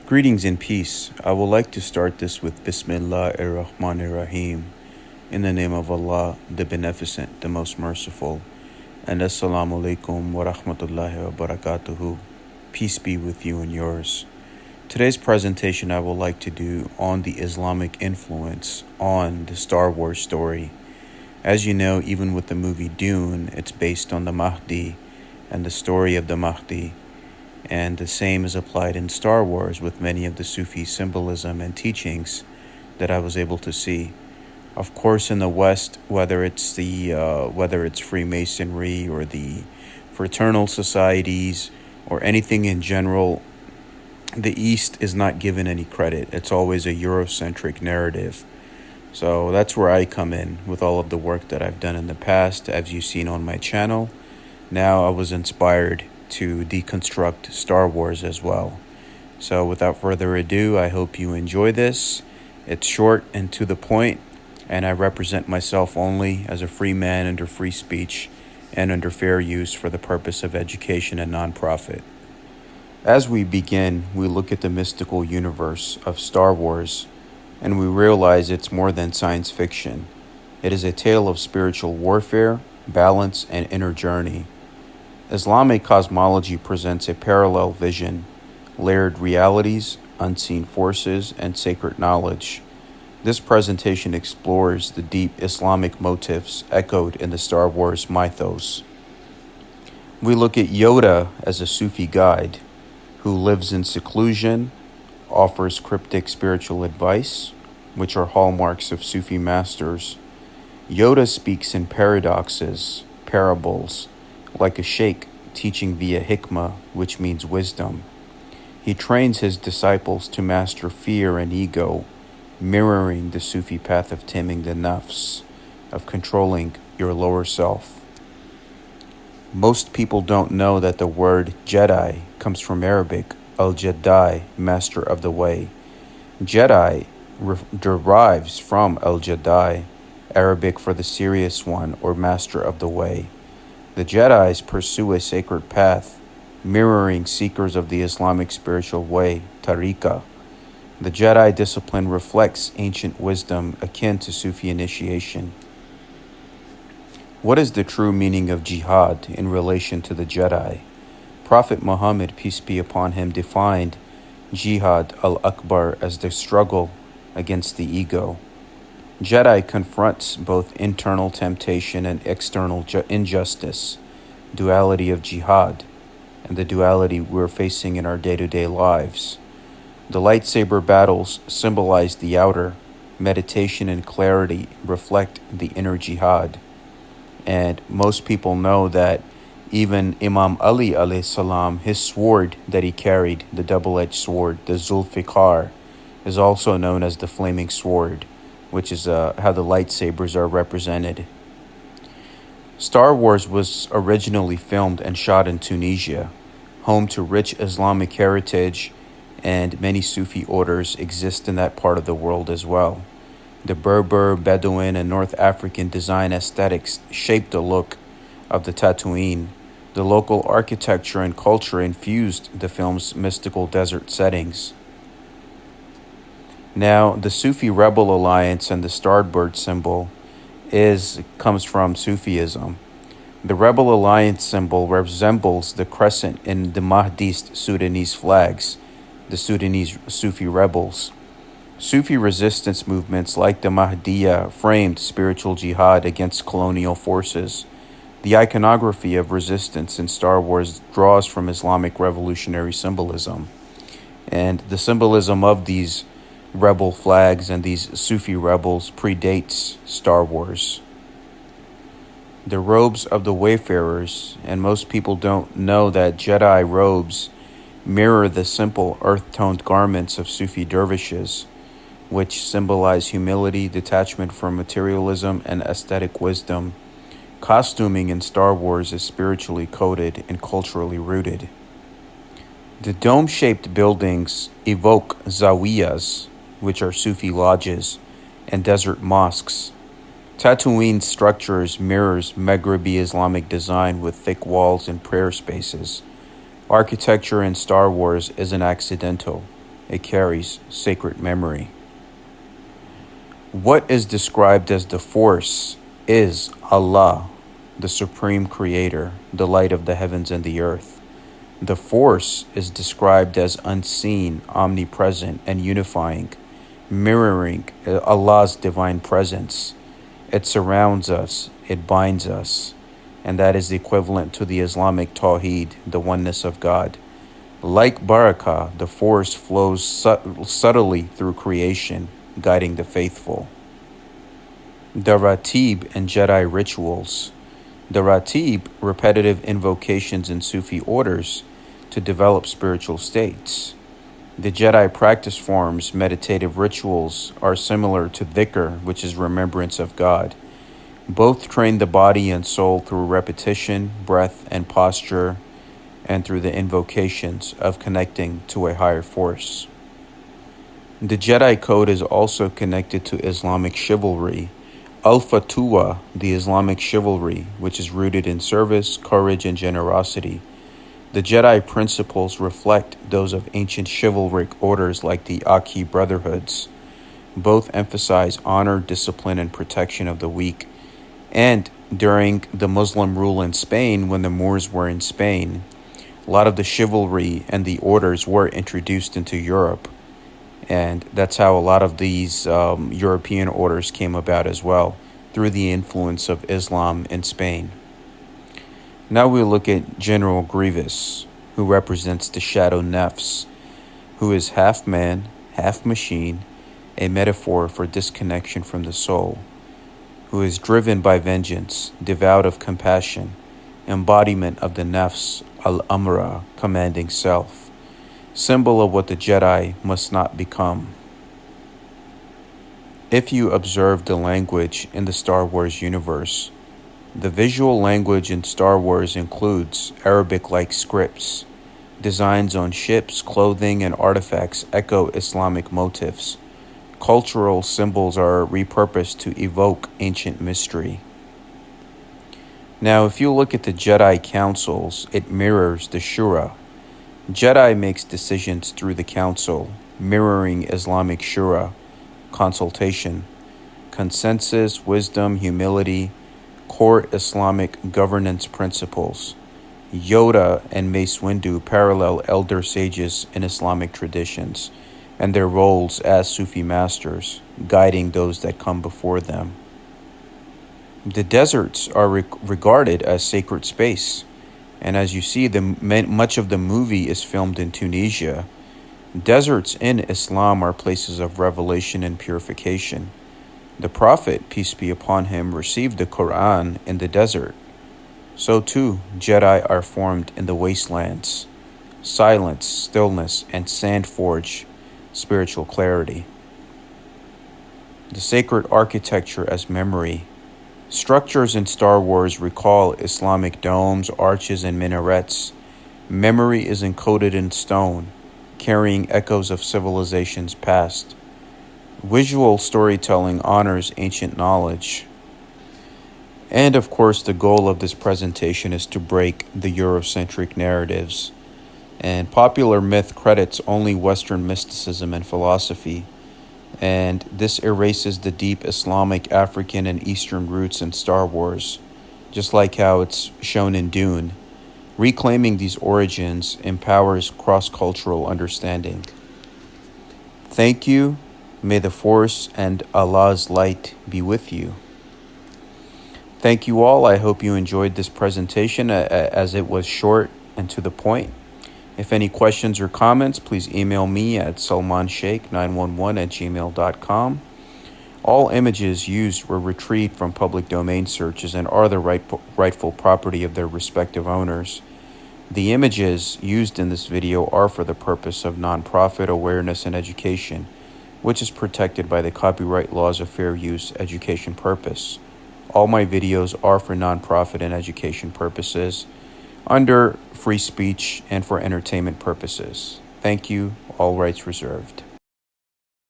Greetings and peace. I would like to start this with Bismillah ar-Rahman ar-Rahim. In the name of Allah, the Beneficent, the Most Merciful. And Assalamu alaikum wa rahmatullahi wa barakatuhu. Peace be with you and yours. Today's presentation I would like to do on the Islamic influence on the Star Wars story. As you know, even with the movie Dune, it's based on the Mahdi and the story of the Mahdi. And the same is applied in Star Wars with many of the Sufi symbolism and teachings that I was able to see. Of course, in the West, whether it's Freemasonry or the fraternal societies or anything in general, the East is not given any credit. It's always a Eurocentric narrative. So that's where I come in with all of the work that I've done in the past, as you've seen on my channel. Now I was inspired to deconstruct Star Wars as well. So without further ado, I hope you enjoy this. It's short and to the point, and I represent myself only as a free man under free speech and under fair use for the purpose of education and nonprofit. As we begin, we look at the mystical universe of Star Wars, and we realize it's more than science fiction. It is a tale of spiritual warfare, balance, and inner journey. Islamic cosmology presents a parallel vision, layered realities, unseen forces, and sacred knowledge. This presentation explores the deep Islamic motifs echoed in the Star Wars mythos. We look at Yoda as a Sufi guide who lives in seclusion, offers cryptic spiritual advice, which are hallmarks of Sufi masters. Yoda speaks in paradoxes, parables, like a sheikh teaching via hikmah, which means wisdom. He trains his disciples to master fear and ego, mirroring the Sufi path of taming the nafs, of controlling your lower self. Most people don't know that the word Jedi comes from Arabic, al-Jedi, master of the way. Jedi derives from al-Jedi, Arabic for the serious one or master of the way. The Jedis pursue a sacred path, mirroring seekers of the Islamic spiritual way, tariqah. The Jedi discipline reflects ancient wisdom akin to Sufi initiation. What is the true meaning of jihad in relation to the Jedi? Prophet Muhammad, peace be upon him, defined jihad al-Akbar as the struggle against the ego. Jedi confronts both internal temptation and external injustice, duality of jihad, and the duality we're facing in our day-to-day lives. The lightsaber battles symbolize the outer, meditation and clarity reflect the inner jihad. And most people know that even Imam Ali alayhi salam, his sword that he carried, the double-edged sword, the Zulfiqar, is also known as the flaming sword, which is how the lightsabers are represented. Star Wars was originally filmed and shot in Tunisia, home to rich Islamic heritage, and many Sufi orders exist in that part of the world as well. The Berber, Bedouin, and North African design aesthetics shaped the look of the Tatooine. The local architecture and culture infused the film's mystical desert settings. Now, the Sufi Rebel Alliance and the Starbird symbol comes from Sufism. The Rebel Alliance symbol resembles the crescent in the Mahdist Sudanese flags, the Sudanese Sufi rebels. Sufi resistance movements like the Mahdiya framed spiritual jihad against colonial forces. The iconography of resistance in Star Wars draws from Islamic revolutionary symbolism. And the symbolism of these rebel flags and these Sufi rebels predates Star Wars. The robes of the wayfarers, and most people don't know that Jedi robes mirror the simple earth-toned garments of Sufi dervishes, which symbolize humility, detachment from materialism, and aesthetic wisdom. Costuming in Star Wars is spiritually coded and culturally rooted. The dome-shaped buildings evoke zawiyas, which are Sufi lodges, and desert mosques. Tatooine's structures mirrors Maghrebi Islamic design with thick walls and prayer spaces. Architecture in Star Wars isn't accidental. It carries sacred memory. What is described as the Force is Allah, the Supreme Creator, the light of the heavens and the earth. The Force is described as unseen, omnipresent, and unifying, mirroring Allah's divine presence. It surrounds us, it binds us, and that is equivalent to the Islamic Tawheed, the oneness of God. Like Barakah, the Force flows subtly through creation, guiding the faithful. The Ratib and Jedi rituals. The Ratib, repetitive invocations in Sufi orders to develop spiritual states. The Jedi practice forms, meditative rituals, are similar to dhikr, which is remembrance of God. Both train the body and soul through repetition, breath, and posture, and through the invocations of connecting to a higher force. The Jedi code is also connected to Islamic chivalry. Al-Fatuwa, the Islamic chivalry, which is rooted in service, courage, and generosity. The Jedi principles reflect those of ancient chivalric orders like the Aki Brotherhoods. Both emphasize honor, discipline, and protection of the weak. And during the Muslim rule in Spain, when the Moors were in Spain, a lot of the chivalry and the orders were introduced into Europe. And that's how a lot of these European orders came about as well, through the influence of Islam in Spain. Now we look at General Grievous, who represents the Shadow Nefs, who is half man, half machine, a metaphor for disconnection from the soul, who is driven by vengeance, devout of compassion, embodiment of the Nefs al-Amra, commanding self, symbol of what the Jedi must not become. If you observe the language in the Star Wars universe, the visual language in Star Wars includes Arabic-like scripts. Designs on ships, clothing, and artifacts echo Islamic motifs. Cultural symbols are repurposed to evoke ancient mystery. Now, if you look at the Jedi councils, it mirrors the Shura. Jedi makes decisions through the council, mirroring Islamic Shura, consultation, consensus, wisdom, humility, core Islamic governance principles. Yoda and Mace Windu parallel elder sages in Islamic traditions and their roles as Sufi masters, guiding those that come before them. The deserts are regarded as sacred space, and as you see, much of the movie is filmed in Tunisia. Deserts in Islam are places of revelation and purification. The Prophet, peace be upon him, received the Quran in the desert. So too, Jedi are formed in the wastelands. Silence, stillness, and sand forge spiritual clarity. The sacred architecture as memory. Structures in Star Wars recall Islamic domes, arches, and minarets. Memory is encoded in stone, carrying echoes of civilizations past. Visual storytelling honors ancient knowledge. And of course, the goal of this presentation is to break the Eurocentric narratives. And popular myth credits only Western mysticism and philosophy. And this erases the deep Islamic, African, and Eastern roots in Star Wars, just like how it's shown in Dune. Reclaiming these origins empowers cross-cultural understanding. Thank you. May the Force and Allah's light be with you. Thank you all. I hope you enjoyed this presentation as it was short and to the point. If any questions or comments, please email me at salmansheikh911@gmail.com. All images used were retrieved from public domain searches and are the rightful property of their respective owners. The images used in this video are for the purpose of nonprofit awareness and education, which is protected by the copyright laws of fair use education purpose. All my videos are for nonprofit and education purposes, under free speech and for entertainment purposes. Thank you. All rights reserved.